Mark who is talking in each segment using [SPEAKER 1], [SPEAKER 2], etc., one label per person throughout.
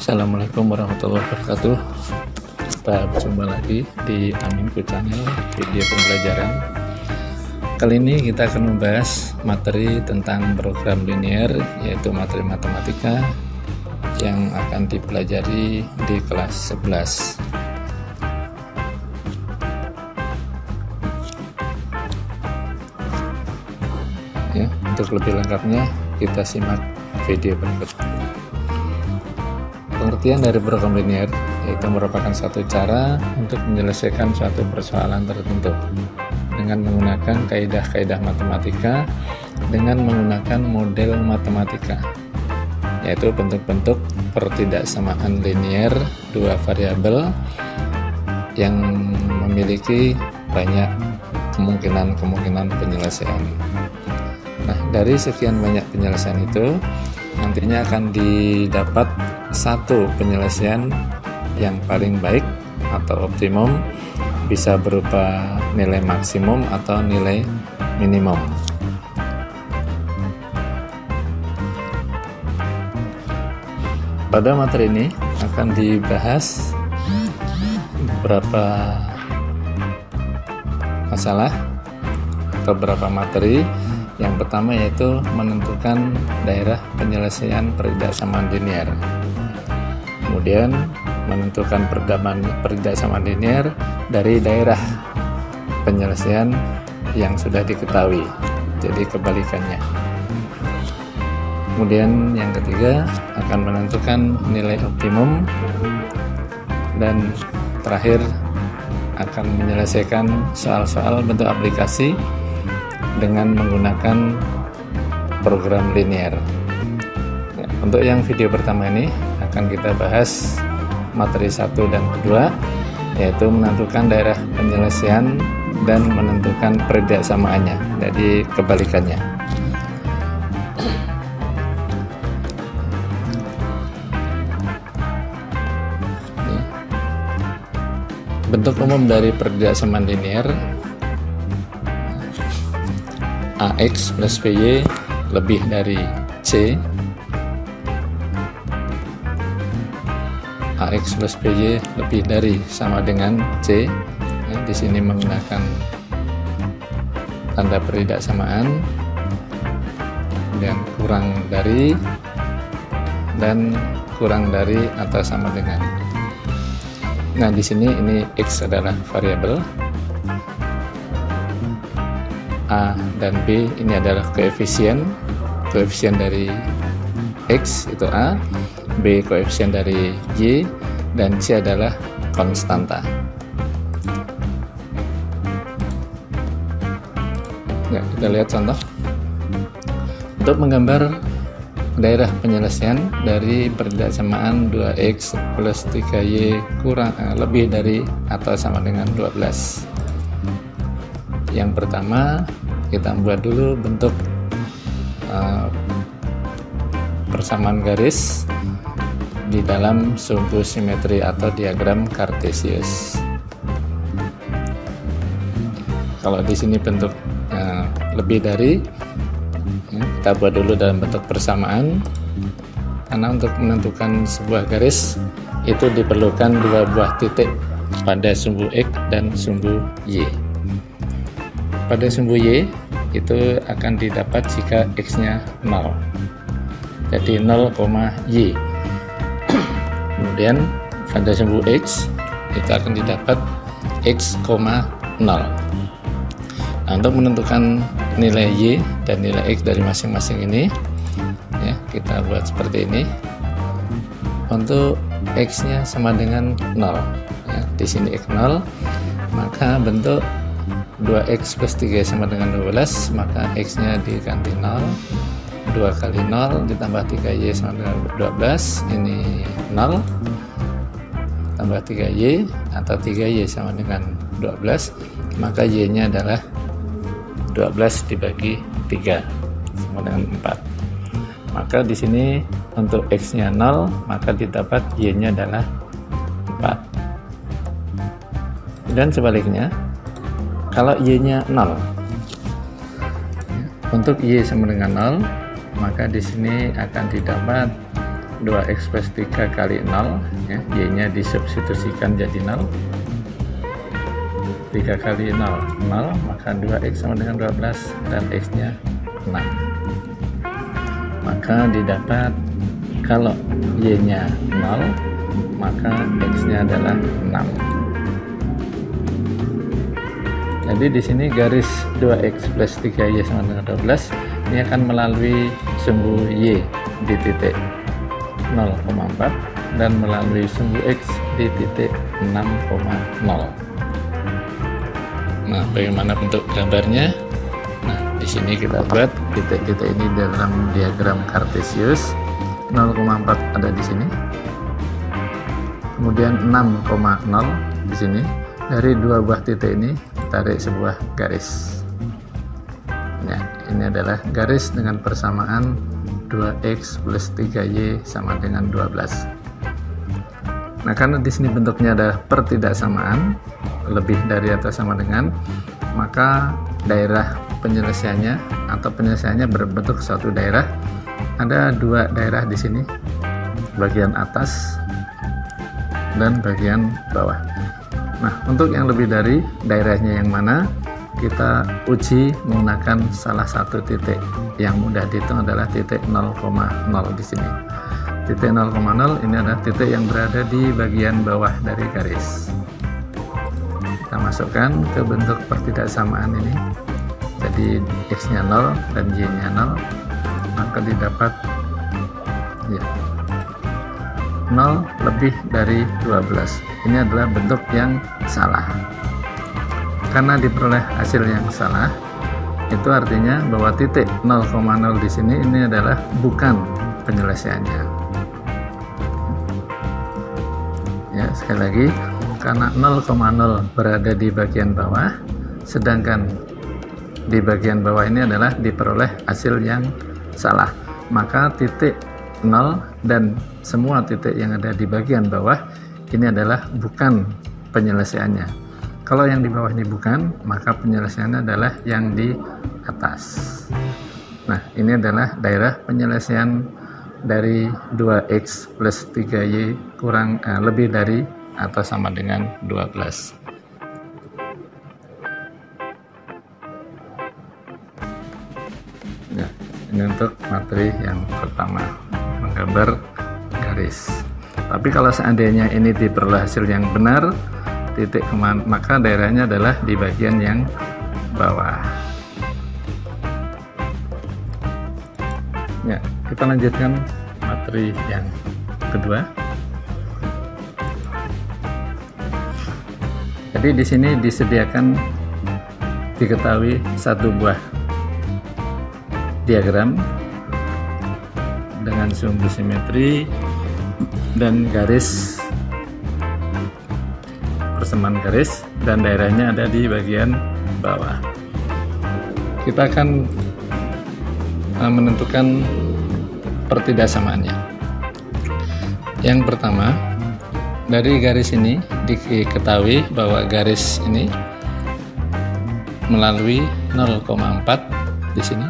[SPEAKER 1] Assalamualaikum warahmatullahi wabarakatuh. Kita berjumpa lagi di Aminku Channel video pembelajaran. Kali ini kita akan membahas materi tentang program linear, yaitu materi matematika yang akan dipelajari di kelas 11. Ya, untuk lebih lengkapnya kita simak video berikut. Pengertian dari program linear yaitu merupakan satu cara untuk menyelesaikan suatu persoalan tertentu dengan menggunakan kaidah-kaidah matematika dengan menggunakan model matematika, yaitu bentuk-bentuk pertidaksamaan linear dua variabel yang memiliki banyak kemungkinan penyelesaian. Nah, dari sekian banyak penyelesaian itu nantinya akan didapat satu penyelesaian yang paling baik atau optimum, bisa berupa nilai maksimum atau nilai minimum. Pada materi ini akan dibahas beberapa masalah atau beberapa materi. Yang pertama yaitu menentukan daerah penyelesaian pertidaksamaan linear. Kemudian menentukan pertidaksamaan linear dari daerah penyelesaian yang sudah diketahui, jadi kebalikannya. Kemudian yang ketiga akan menentukan nilai optimum, dan terakhir akan menyelesaikan soal-soal bentuk aplikasi dengan menggunakan program linear. Ya, untuk yang video pertama ini akan kita bahas materi 1 dan 2, yaitu menentukan daerah penyelesaian dan menentukan pertidaksamaannya, jadi kebalikannya. Ya. Bentuk umum dari pertidaksamaan linear: AX plus BY lebih dari C, AX plus BY lebih dari sama dengan C. Ya, di sini menggunakan tanda pertidaksamaan, dan kurang dari, dan kurang dari atau sama dengan. Nah, di sini ini X adalah variabel, A dan B ini adalah koefisien dari X itu A, B koefisien dari Y, dan C adalah konstanta. Ya, kita lihat contoh. Untuk menggambar daerah penyelesaian dari pertidaksamaan 2X plus 3Y lebih dari atau sama dengan 12. Yang pertama, kita buat dulu bentuk persamaan garis di dalam sumbu simetri atau diagram kartesius. Kalau di sini bentuk lebih dari, ya, kita buat dulu dalam bentuk persamaan, karena untuk menentukan sebuah garis itu diperlukan dua buah titik pada sumbu X dan sumbu Y. Pada sumbu Y itu akan didapat jika X-nya 0, jadi 0, Y. Kemudian pada sumbu X itu akan didapat X, 0. Nah, untuk menentukan nilai Y dan nilai X dari masing-masing ini, ya, kita buat seperti ini. Untuk X-nya sama dengan 0, ya, di sini X 0, maka bentuk 2X plus 3 sama dengan 12, maka X-nya diganti 0, 2 kali 0 ditambah 3Y sama dengan 12, ini 0, tambah 3Y atau 3Y sama dengan 12, maka Y-nya adalah 12 dibagi 3 sama dengan 4. Maka di sini untuk X-nya 0, maka didapat Y-nya adalah 4. Dan sebaliknya, kalau Y-nya 0, untuk Y sama dengan 0, maka di sini akan didapat 2x plus 3 kali 0, ya, y-nya disubstitusikan jadi 0. 3 kali 0, 0, maka 2x sama dengan 12 dan x-nya 6. Maka didapat kalau y-nya 0, maka x-nya adalah 6. Jadi di sini garis 2x plus 3y sama dengan 12 ini akan melalui sumbu y di titik 0,4 dan melalui sumbu x di titik 6,0. Nah, bagaimana bentuk gambarnya? Nah, di sini kita buat titik-titik ini dalam diagram Cartesius. 0,4 ada di sini. Kemudian 6,0 di sini. Dari dua buah titik ini tarik sebuah garis. Nah, ini adalah garis dengan persamaan 2x plus 3y sama dengan 12. Nah, karena di sini bentuknya ada pertidaksamaan, lebih dari atau sama dengan, maka daerah penyelesaiannya atau penyelesaiannya berbentuk suatu daerah. Ada dua daerah di sini, bagian atas dan bagian bawah. Nah, untuk yang lebih dari daerahnya yang mana, kita uji menggunakan salah satu titik yang mudah dihitung adalah titik 0,0 di sini. Titik 0,0 ini adalah titik yang berada di bagian bawah dari garis. Kita masukkan ke bentuk pertidaksamaan ini. Jadi x-nya 0 dan y-nya 0, maka didapat ya 0 lebih dari 12. Ini adalah bentuk yang salah. Karena diperoleh hasil yang salah, itu artinya bahwa titik 0,0 di sini ini adalah bukan penyelesaiannya. Ya, sekali lagi, karena 0,0 berada di bagian bawah, sedangkan di bagian bawah ini adalah diperoleh hasil yang salah, maka titik 0 dan semua titik yang ada di bagian bawah ini adalah bukan penyelesaiannya. Kalau yang di bawah ini bukan, maka penyelesaiannya adalah yang di atas. Nah, ini adalah daerah penyelesaian dari 2x plus 3y kurang lebih dari atau sama dengan 12. Ya, ini untuk materi yang pertama, menggambar garis. Tapi kalau seandainya ini diperoleh hasil yang benar, titik kemana, maka daerahnya adalah di bagian yang bawah. Ya, kita lanjutkan materi yang kedua. Jadi di sini disediakan, diketahui satu buah diagram dengan sumbu simetri dan garis persamaan garis, dan daerahnya ada di bagian bawah. Kita akan menentukan pertidaksamaannya. Yang pertama, dari garis ini diketahui bahwa garis ini melalui 0,4 di sini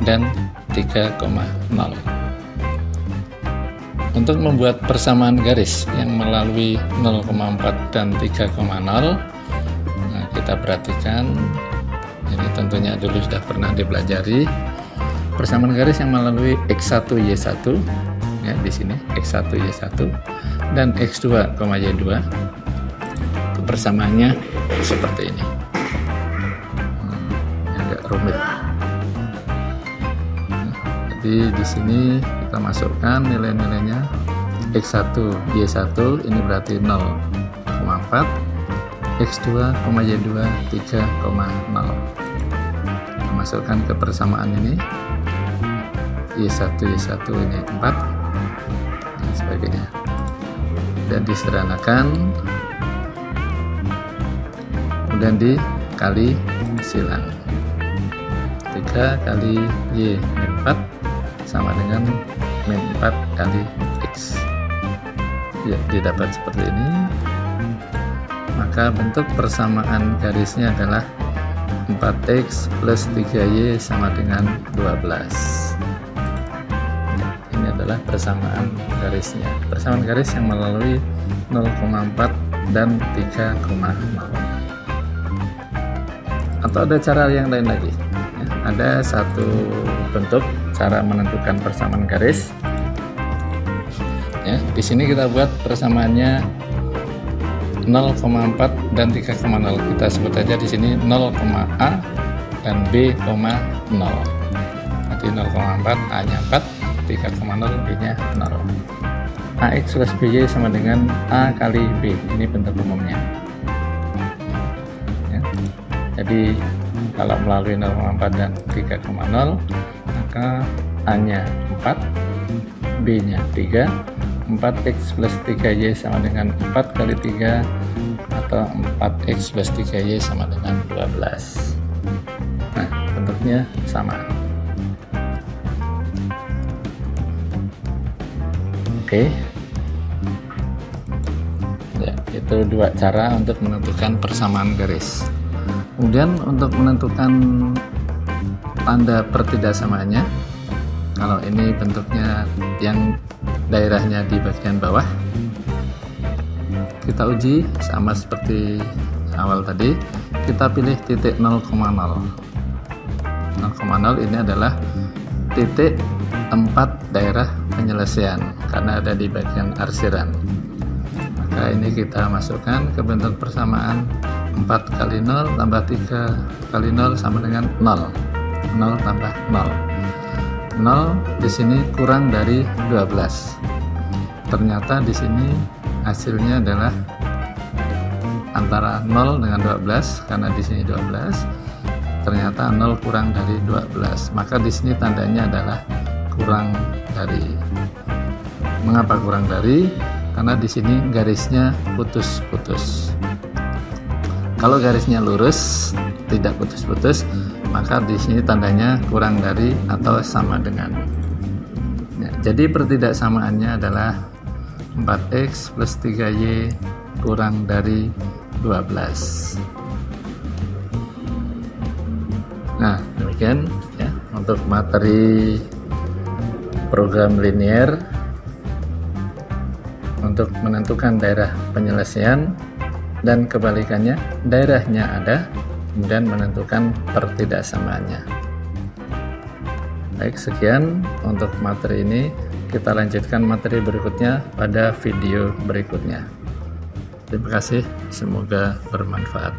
[SPEAKER 1] dan 3,0. Untuk membuat persamaan garis yang melalui 0,4 dan 3,0, nah, kita perhatikan, ini tentunya dulu sudah pernah dipelajari. Persamaan garis yang melalui x1 y1, ya, di sini x1 y1 dan x2, y2, itu persamaannya seperti ini. Agak rumit. Jadi di sini kita masukkan nilai-nilainya. X1 y1 ini berarti 0,4, x2, y2 3,0. Kita masukkan ke persamaan ini. y1 ini 4 dan sebagainya, dan disederhanakan, kemudian dikali silang. 3 kali y min 4 sama dengan min 4 kali x. Ya, didapat seperti ini. Maka bentuk persamaan garisnya adalah 4x plus 3y sama dengan 12. adalah persamaan garisnya. Persamaan garis yang melalui 0,4 dan 3,0. Atau ada cara yang lain lagi. Ada satu bentuk cara menentukan persamaan garis. Ya, di sini kita buat persamaannya 0,4 dan 3,0. Kita sebut aja di sini 0,A dan B, 0. Jadi 0,4 A-nya 4, 3,0 B-nya 0. AX plus BY sama dengan A kali B. Ini bentuk umumnya. Ya. Jadi kalau melalui 0,4 dan 3,0, maka A-nya 4, B-nya 3, 4x plus 3y sama dengan 4 kali 3, atau 4x plus 3y sama dengan 12. Nah, bentuknya sama. Oke. Ya, itu dua cara untuk menentukan persamaan garis. Kemudian untuk menentukan tanda pertidaksamaannya, kalau ini bentuknya yang daerahnya di bagian bawah, kita uji sama seperti awal tadi. Kita pilih titik 0,0. 0,0 ini adalah titik tempat daerah penyelesaian karena ada di bagian arsiran. Maka ini kita masukkan ke bentuk persamaan 4 kali 0 tambah 3 kali 0 sama dengan 0. 0 tambah 0. 0 di sini kurang dari 12. Ternyata di sini hasilnya adalah antara 0 dengan 12, karena di sini 12. Ternyata 0 kurang dari 12. Maka di sini tandanya adalah kurang dari. Mengapa kurang dari? Karena di sini garisnya putus-putus. Kalau garisnya lurus, tidak putus-putus, maka di sini tandanya kurang dari atau sama dengan. Ya, jadi pertidaksamaannya adalah 4x plus 3y kurang dari 12. Nah, demikian ya untuk materi program linear untuk menentukan daerah penyelesaian, dan kebalikannya, daerahnya ada dan menentukan pertidaksamaannya. Baik, sekian untuk materi ini. Kita lanjutkan materi berikutnya pada video berikutnya. Terima kasih, semoga bermanfaat.